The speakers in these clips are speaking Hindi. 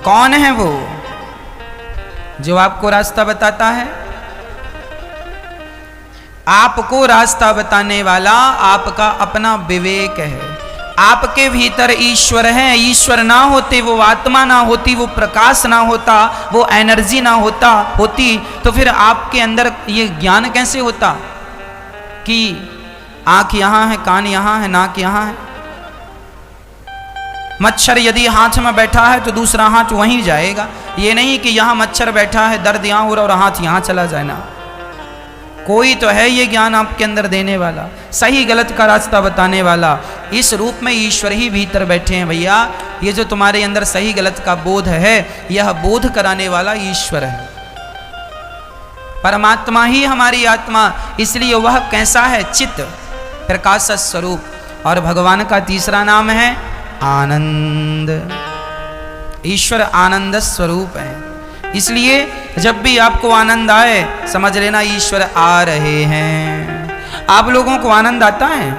कौन है वो जो आपको रास्ता बताता है? आपको रास्ता बताने वाला आपका अपना विवेक है। आपके भीतर ईश्वर है। ईश्वर ना होते, वो आत्मा ना होती, वो प्रकाश ना होता, वो एनर्जी ना होती तो फिर आपके अंदर ये ज्ञान कैसे होता कि आंख यहां है, कान यहां है, नाक यहां है। मच्छर यदि हाथ में बैठा है तो दूसरा हाथ वहीं जाएगा। ये नहीं कि यहां मच्छर बैठा है, दर्द यहां हो रहा और हाथ यहां चला जाए ना। कोई तो है ये ज्ञान आपके अंदर देने वाला, सही गलत का रास्ता बताने वाला। इस रूप में ईश्वर ही भीतर बैठे हैं भैया। ये जो तुम्हारे अंदर सही गलत का बोध है, यह बोध कराने वाला ईश्वर है। परमात्मा ही हमारी आत्मा, इसलिए वह कैसा है? चित्त, प्रकाश स्वरूप। और भगवान का तीसरा नाम है आनंद। ईश्वर आनंद स्वरूप है। इसलिए जब भी आपको आनंद आए समझ लेना ईश्वर आ रहे हैं। आप लोगों को आनंद आता है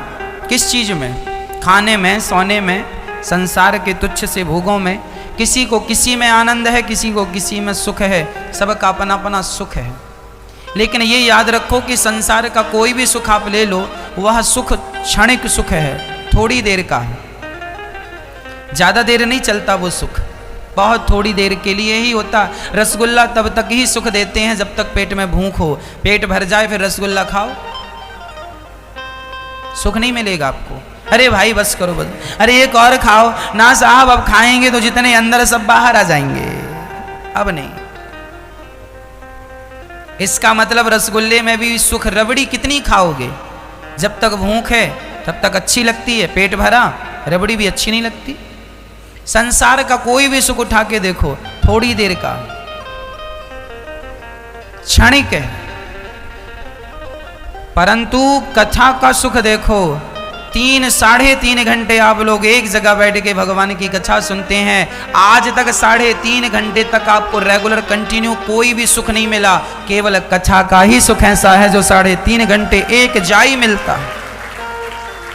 किस चीज में? खाने में, सोने में, संसार के तुच्छ से भोगों में। किसी को किसी में आनंद है, किसी को किसी में सुख है। सबका अपना अपना सुख है। लेकिन ये याद रखो कि संसार का कोई भी सुख आप ले लो, वह सुख क्षणिक सुख है, थोड़ी देर का है। ज्यादा देर नहीं चलता वो सुख, बहुत थोड़ी देर के लिए ही होता। रसगुल्ला तब तक ही सुख देते हैं जब तक पेट में भूख हो। पेट भर जाए फिर रसगुल्ला खाओ, सुख नहीं मिलेगा आपको। अरे भाई बस करो बस, अरे एक और खाओ ना साहब, अब खाएंगे तो जितने अंदर सब बाहर आ जाएंगे, अब नहीं। इसका मतलब रसगुल्ले में भी सुख। रबड़ी कितनी खाओगे? जब तक भूख है तब तक अच्छी लगती है, पेट भरा रबड़ी भी अच्छी नहीं लगती। संसार का कोई भी सुख उठा के देखो, थोड़ी देर का, क्षणिक है। परंतु कथा का सुख देखो, 3 साढ़े 3 घंटे आप लोग एक जगह बैठ के भगवान की कथा सुनते हैं। आज तक 3.5 घंटे तक आपको रेगुलर कंटिन्यू कोई भी सुख नहीं मिला। केवल कथा का ही सुख ऐसा है जो 3.5 घंटे एक जाई मिलता है।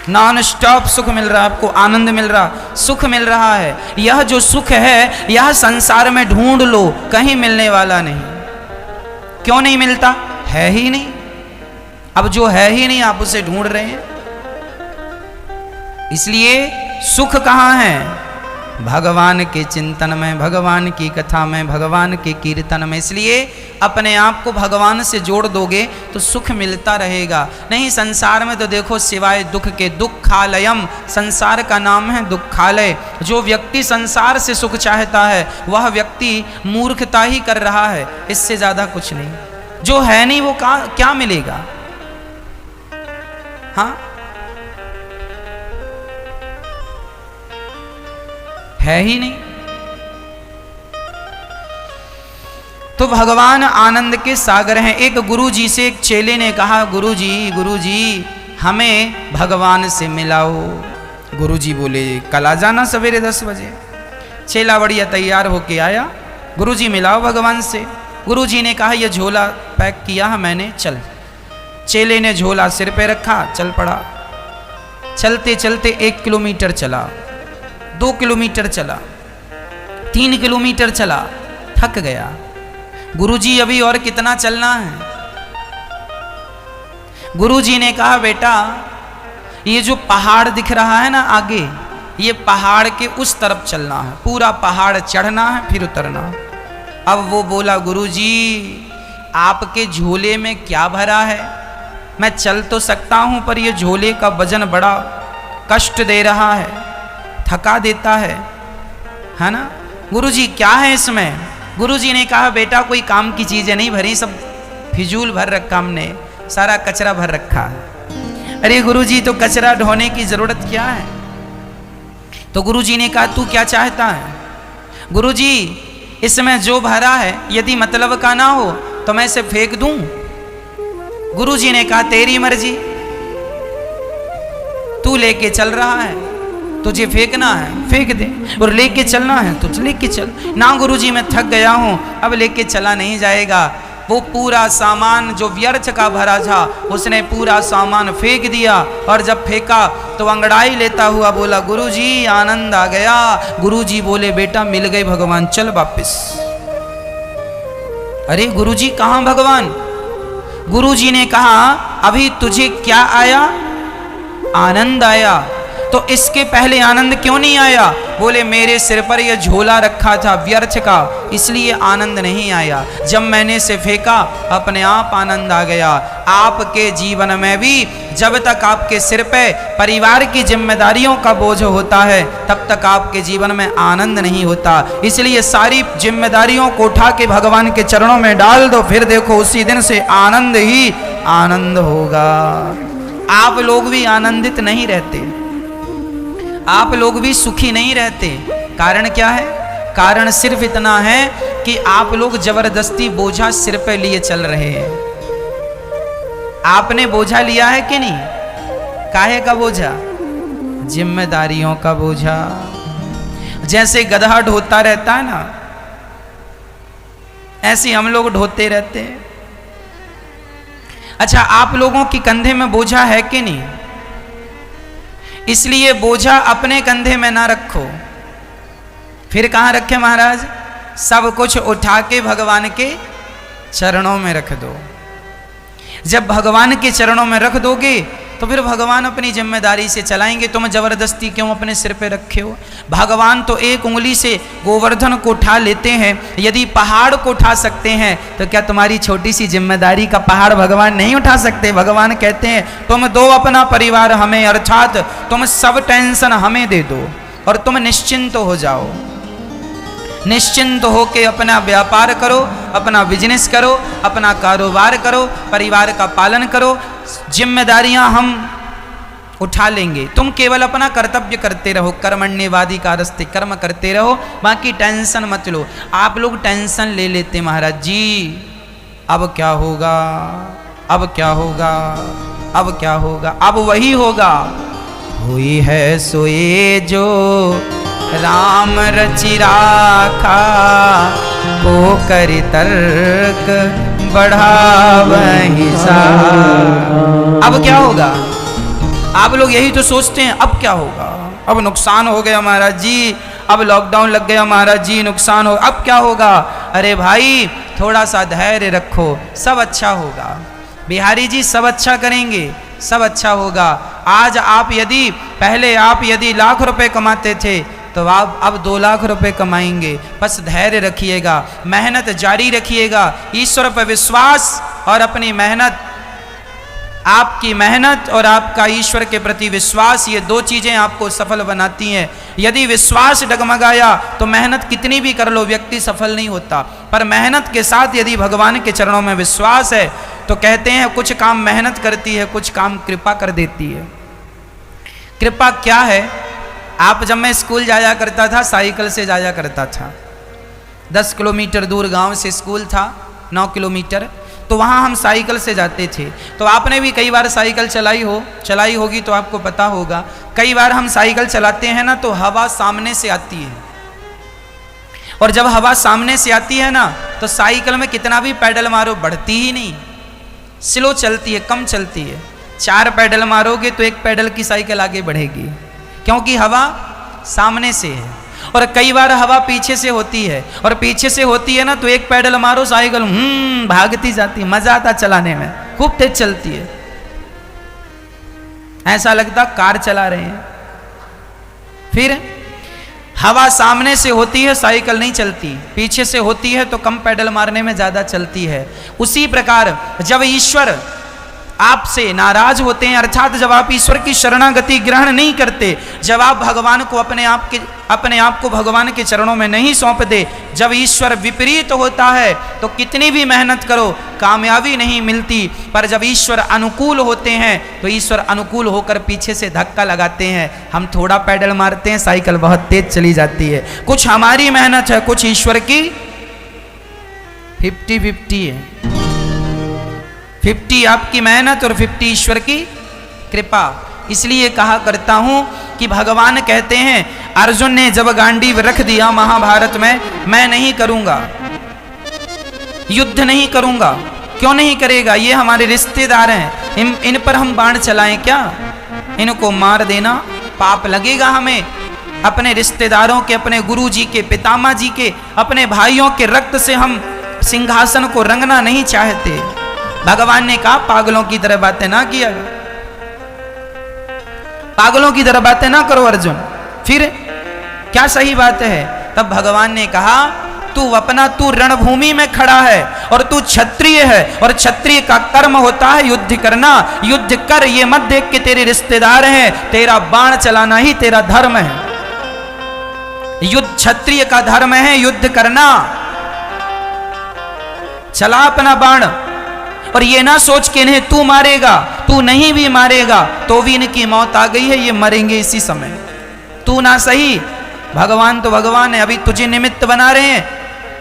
नॉन स्टॉप सुख मिल रहा है आपको, आनंद मिल रहा, सुख मिल रहा है। यह जो सुख है यह संसार में ढूंढ लो, कहीं मिलने वाला नहीं। क्यों नहीं मिलता? है ही नहीं। अब जो है ही नहीं आप उसे ढूंढ रहे हैं। इसलिए सुख कहाँ है? भगवान के चिंतन में, भगवान की कथा में, भगवान के कीर्तन में। इसलिए अपने आप को भगवान से जोड़ दोगे तो सुख मिलता रहेगा। नहीं संसार में तो देखो सिवाय दुख के, दुखालयम, संसार का नाम है दुखालय। जो व्यक्ति संसार से सुख चाहता है वह व्यक्ति मूर्खता ही कर रहा है, इससे ज्यादा कुछ नहीं। जो है नहीं वो क्या मिलेगा? हाँ, है ही नहीं। तो भगवान आनंद के सागर हैं। एक गुरुजी से एक चेले ने कहा, गुरुजी हमें भगवान से मिलाओ। गुरुजी बोले कल आ जाना सवेरे 10 बजे। चेला बढ़िया तैयार होके आया, गुरुजी मिलाओ भगवान से। गुरुजी ने कहा ये झोला पैक किया है मैंने, चल। चेले ने झोला सिर पे रखा, चल पड़ा। चलते चलते 1 किलोमीटर चला, 2 किलोमीटर चला, 3 किलोमीटर चला, थक गया। गुरुजी अभी और कितना चलना है? गुरुजी ने कहा बेटा ये जो पहाड़ दिख रहा है ना आगे, ये पहाड़ के उस तरफ चलना है, पूरा पहाड़ चढ़ना है फिर उतरना। अब वो बोला गुरुजी आपके झोले में क्या भरा है? मैं चल तो सकता हूं पर ये झोले का वजन बड़ा कष्ट दे रहा है, थका देता है ना। गुरुजी क्या है इसमें? गुरुजी ने कहा बेटा कोई काम की चीजें नहीं भरी, सब फिजूल भर रखा हमने, सारा कचरा भर रखा है। अरे गुरुजी तो कचरा ढोने की जरूरत क्या है? तो गुरुजी ने कहा तू क्या चाहता है? गुरुजी इसमें जो भरा है यदि मतलब का ना हो तो मैं इसे फेंक दूं। गुरुजी ने कहा तेरी मर्जी, तू लेके चल रहा है, तुझे फेंकना है फेंक दे, और लेके चलना है तो लेके चल। ना गुरुजी मैं थक गया हूं, अब लेके चला नहीं जाएगा। वो पूरा सामान जो व्यर्थ का भरा था उसने पूरा सामान फेंक दिया, और जब फेंका तो अंगड़ाई लेता हुआ बोला गुरुजी आनंद आ गया। गुरुजी बोले बेटा मिल गए भगवान, चल वापिस। अरे गुरुजी कहाँ भगवान? गुरुजी ने कहा अभी तुझे क्या आया? आनंद आया। तो इसके पहले आनंद क्यों नहीं आया? बोले मेरे सिर पर यह झोला रखा था व्यर्थ का, इसलिए आनंद नहीं आया। जब मैंने इसे फेंका अपने आप आनंद आ गया। आपके जीवन में भी जब तक आपके सिर पे परिवार की जिम्मेदारियों का बोझ होता है तब तक आपके जीवन में आनंद नहीं होता। इसलिए सारी जिम्मेदारियों को उठा के भगवान के चरणों में डाल दो, फिर देखो उसी दिन से आनंद ही आनंद होगा। आप लोग भी आनंदित नहीं रहते, आप लोग भी सुखी नहीं रहते। कारण क्या है? कारण सिर्फ इतना है कि आप लोग जबरदस्ती बोझा सिर पे लिए चल रहे हैं। आपने बोझा लिया है कि नहीं? काहे का बोझा? जिम्मेदारियों का बोझा। जैसे गधा ढोता रहता है ना, ऐसे हम लोग ढोते रहते हैं। अच्छा, आप लोगों की कंधे में बोझा है कि नहीं? इसलिए बोझा अपने कंधे में ना रखो। फिर कहाँ रखे महाराज? सब कुछ उठा के भगवान के चरणों में रख दो। जब भगवान के चरणों में रख दोगे तो फिर भगवान अपनी जिम्मेदारी से चलाएंगे। तुम जबरदस्ती क्यों अपने सिर पे रखे हो? भगवान तो एक उंगली से गोवर्धन को उठा लेते हैं। यदि पहाड़ को उठा सकते हैं तो क्या तुम्हारी छोटी सी जिम्मेदारी का पहाड़ भगवान नहीं उठा सकते? भगवान कहते हैं तुम दो अपना परिवार हमें, अर्थात तुम सब टेंशन हमें दे दो और तुम निश्चिंत हो जाओ। निश्चिंत होके अपना व्यापार करो, अपना बिजनेस करो, अपना कारोबार करो, परिवार का पालन करो। जिम्मेदारियां हम उठा लेंगे। तुम केवल अपना कर्तव्य करते रहो। कर्मण्येवाधिकारस्ते, कर्म करते रहो, बाकी टेंशन मत लो। आप लोग टेंशन ले लेते महाराज जी, अब क्या होगा, अब क्या होगा, अब क्या होगा। अब वही होगा, हुई है सोए जो राम रचि राखा, को करि तर्क बढ़ावहि सा। अब क्या होगा? आप लोग यही तो सोचते हैं अब क्या होगा, अब नुकसान हो गया महाराज जी, अब लॉकडाउन लग गया महाराज जी, नुकसान हो, अब क्या होगा। अरे भाई थोड़ा सा धैर्य रखो, सब अच्छा होगा। बिहारी जी सब अच्छा करेंगे, सब अच्छा होगा। आज आप यदि पहले आप यदि लाख रुपए कमाते थे तो आप अब 2 लाख रुपए कमाएंगे। बस धैर्य रखिएगा, मेहनत जारी रखिएगा, ईश्वर पर विश्वास और अपनी मेहनत, आपकी मेहनत और आपका ईश्वर के प्रति विश्वास, ये 2 चीजें आपको सफल बनाती हैं। यदि विश्वास डगमगाया तो मेहनत कितनी भी कर लो व्यक्ति सफल नहीं होता। पर मेहनत के साथ यदि भगवान के चरणों में विश्वास है तो कहते हैं कुछ काम मेहनत करती है, कुछ काम कृपा कर देती है। कृपा क्या है? आप जब मैं स्कूल जाया करता था, साइकिल से जाया करता था। 10 किलोमीटर दूर गांव से स्कूल था, 9 किलोमीटर, तो वहाँ हम साइकिल से जाते थे। तो आपने भी कई बार साइकिल चलाई होगी तो आपको पता होगा। कई बार हम साइकिल चलाते हैं ना तो हवा सामने से आती है, और जब हवा सामने से आती है ना तो साइकिल में कितना भी पैडल मारो बढ़ती ही नहीं, स्लो चलती है, कम चलती है। 4 पैडल मारोगे तो 1 पैडल की साइकिल आगे बढ़ेगी, क्योंकि हवा सामने से है। और कई बार हवा पीछे से होती है, और पीछे से होती है ना तो 1 पैडल मारो साइकिल भागती जाती है, मजा आता चलाने में, खूब तेज चलती है, ऐसा लगता कार चला रहे हैं। फिर हवा सामने से होती है साइकिल नहीं चलती, पीछे से होती है तो कम पैडल मारने में ज्यादा चलती है। उसी प्रकार जब ईश्वर आपसे नाराज होते हैं, अर्थात जब आप ईश्वर की शरणागति ग्रहण नहीं करते, जब आप भगवान को अपने आप को भगवान के चरणों में नहीं सौंपते, जब ईश्वर विपरीत होता है तो कितनी भी मेहनत करो कामयाबी नहीं मिलती। पर जब ईश्वर अनुकूल होते हैं तो ईश्वर अनुकूल होकर पीछे से धक्का लगाते हैं। हम थोड़ा पैडल मारते हैं, साइकिल बहुत तेज चली जाती है। कुछ हमारी मेहनत है, कुछ ईश्वर की 50-50 है। 50 आपकी मेहनत और 50 ईश्वर की कृपा। इसलिए कहा करता हूं कि भगवान कहते हैं अर्जुन ने जब गांडीव रख दिया महाभारत में, मैं नहीं करूंगा, युद्ध नहीं करूंगा। क्यों नहीं करेगा? ये हमारे रिश्तेदार हैं, इन पर हम बाण चलाएं क्या? इनको मार देना पाप लगेगा हमें। अपने रिश्तेदारों के, अपने गुरु जी के, पितामह जी के, अपने भाइयों के रक्त से हम सिंहासन को रंगना नहीं चाहते। भगवान ने कहा पागलों की तरह बातें ना किया, पागलों की तरह बातें ना करो अर्जुन। फिर क्या सही बात है? तब भगवान ने कहा तू रणभूमि में खड़ा है और तू क्षत्रिय है, और क्षत्रिय का कर्म होता है युद्ध करना। युद्ध कर, ये मत देख के तेरे रिश्तेदार हैं, तेरा बाण चलाना ही तेरा धर्म है। युद्ध क्षत्रिय का धर्म है, युद्ध करना। चला अपना बाण, और ये ना सोच के इन्हें तू मारेगा, तू नहीं भी मारेगा तो भी इनकी मौत आ गई है, ये मरेंगे इसी समय। तू ना सही, भगवान तो भगवान है, अभी तुझे निमित्त बना रहे हैं,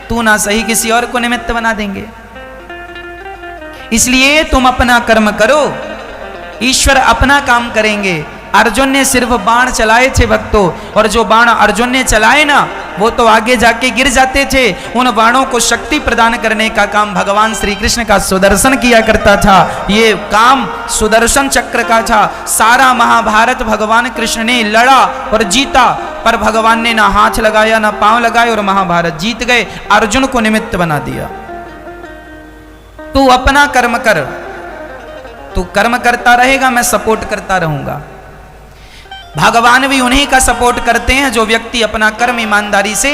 तू ना सही किसी और को निमित्त बना देंगे। इसलिए तुम अपना कर्म करो, ईश्वर अपना काम करेंगे। अर्जुन ने सिर्फ बाण चलाए थे भक्तों, और जो बाण अर्जुन ने चलाए ना, वो तो आगे जाके गिर जाते थे। उन बाणों को शक्ति प्रदान करने का काम भगवान श्री कृष्ण का सुदर्शन किया करता था। ये काम सुदर्शन चक्र का था। सारा महाभारत भगवान कृष्ण ने लड़ा और जीता, पर भगवान ने ना हाथ लगाया ना पांव लगाए, और महाभारत जीत गए। अर्जुन को निमित्त बना दिया। तू अपना कर्म कर, तू कर्म करता रहेगा, मैं सपोर्ट करता रहूंगा। भगवान भी उन्हीं का सपोर्ट करते हैं जो व्यक्ति अपना कर्म ईमानदारी से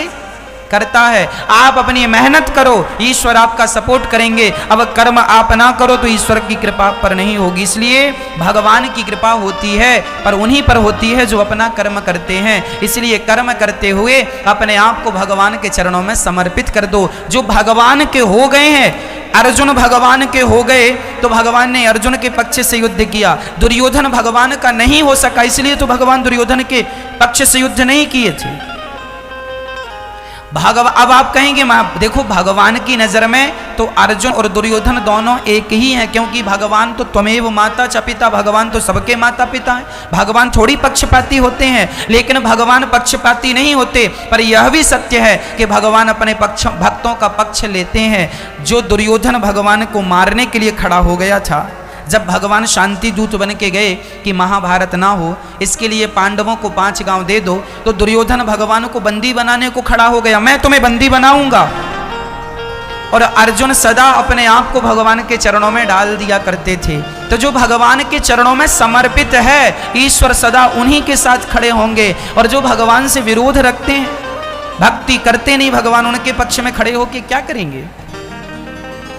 करता है। आप अपनी मेहनत करो, ईश्वर आपका सपोर्ट करेंगे। अब कर्म आप ना करो तो ईश्वर की कृपा पर नहीं होगी। इसलिए भगवान की कृपा होती है, पर उन्हीं पर होती है जो अपना कर्म करते हैं। इसलिए कर्म करते हुए अपने आप को भगवान के चरणों में समर्पित कर दो। जो भगवान के हो गए हैं, अर्जुन भगवान के हो गए, तो भगवान ने अर्जुन के पक्ष से युद्ध किया। दुर्योधन भगवान का नहीं हो सका, इसलिए तो भगवान दुर्योधन के पक्ष से युद्ध नहीं किए थे। अब आप कहेंगे देखो भगवान की नजर में तो अर्जुन और दुर्योधन दोनों एक ही हैं, क्योंकि भगवान तो त्वमेव माता च पिता, भगवान तो सबके माता पिता हैं। भगवान थोड़ी पक्षपाती होते हैं, लेकिन भगवान पक्षपाती नहीं होते। पर यह भी सत्य है कि भगवान अपने भक्तों का पक्ष लेते हैं। जो दुर्योधन भगवान को मारने के लिए खड़ा हो गया था, जब भगवान शांति दूत बन के गए कि महाभारत ना हो, इसके लिए पांडवों को 5 गांव दे दो, तो दुर्योधन भगवान को बंदी बनाने को खड़ा हो गया, मैं तुम्हें बंदी बनाऊंगा। और अर्जुन सदा अपने आप को भगवान के चरणों में डाल दिया करते थे। तो जो भगवान के चरणों में समर्पित है, ईश्वर सदा उन्हीं के साथ खड़े होंगे। और जो भगवान से विरोध रखते हैं, भक्ति करते नहीं, भगवान उनके पक्ष में खड़े होकर क्या करेंगे?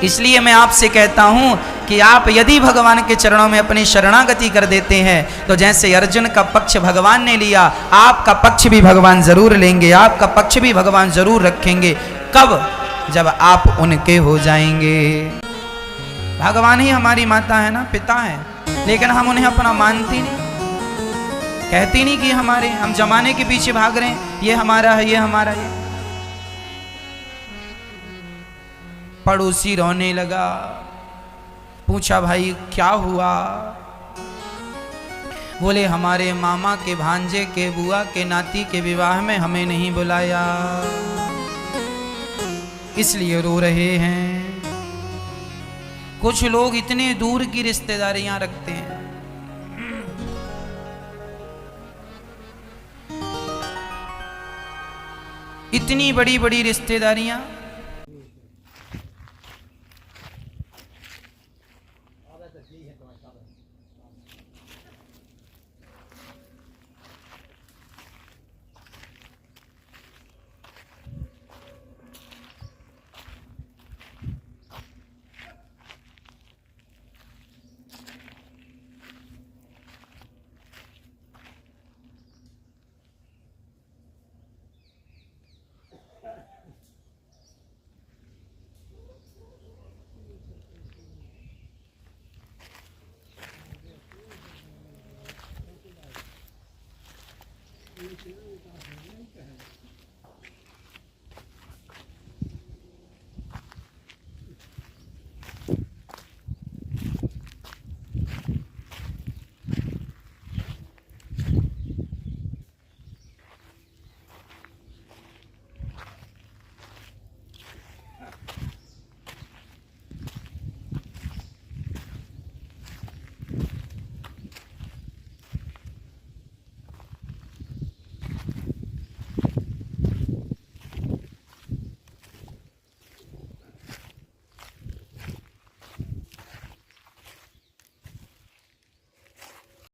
इसलिए मैं आपसे कहता हूं कि आप यदि भगवान के चरणों में अपनी शरणागति कर देते हैं, तो जैसे अर्जुन का पक्ष भगवान ने लिया, आपका पक्ष भी भगवान जरूर लेंगे, आपका पक्ष भी भगवान जरूर रखेंगे। कब? जब आप उनके हो जाएंगे। भगवान ही हमारी माता है ना, पिता है, लेकिन हम उन्हें अपना मानते नहीं, कहते नहीं कि हमारे, हम जमाने के पीछे भाग रहे हैं, ये हमारा है, ये हमारा है। पड़ोसी रोने लगा, पूछा भाई क्या हुआ? बोले हमारे मामा के भांजे के, बुआ के नाती के विवाह में हमें नहीं बुलाया, इसलिए रो रहे हैं। कुछ लोग इतने दूर की रिश्तेदारियां रखते हैं, इतनी बड़ी बड़ी रिश्तेदारियां।